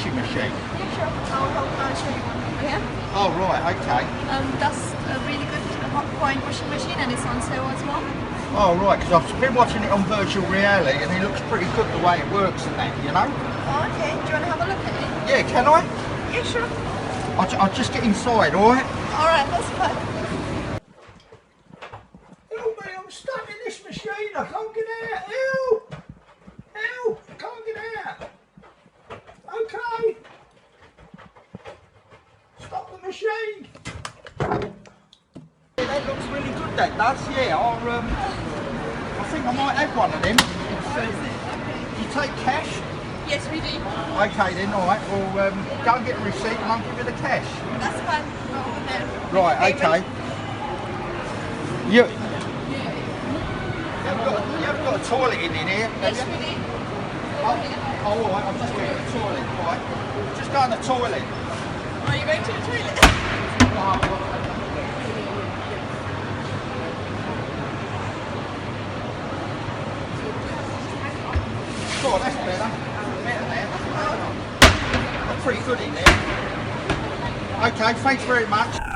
washing machine? Yeah, sure. I'll show you one. Yeah. Oh, right, okay. That's a really good hot point washing machine, and it's on sale as well. Oh, right, because I've been watching it on virtual reality and it looks pretty good the way it works and that, you know? Oh, okay. Do you want to have a look at it? Yeah, can I? Yeah, sure. I'll just get inside, alright? Alright, that's fine. Help me, I'm stuck in this machine. I can't get out. Help! Help! I can't get out. Okay. Stop the machine. Yeah, that looks really good, that does. Yeah, I think I might have one of them. Do you take cash? Yes, we do. Okay then, alright. Well, go and get a receipt and I'll give you the cash. That's fine. Over there. Right, okay. You haven't got a toilet in here, have Yes, you? we do. Oh, alright, I'm just going to the toilet, right? Just go in the toilet. Are you going to the toilet? Oh, that's better. Better there. That's pretty good in there. Okay, thanks very much.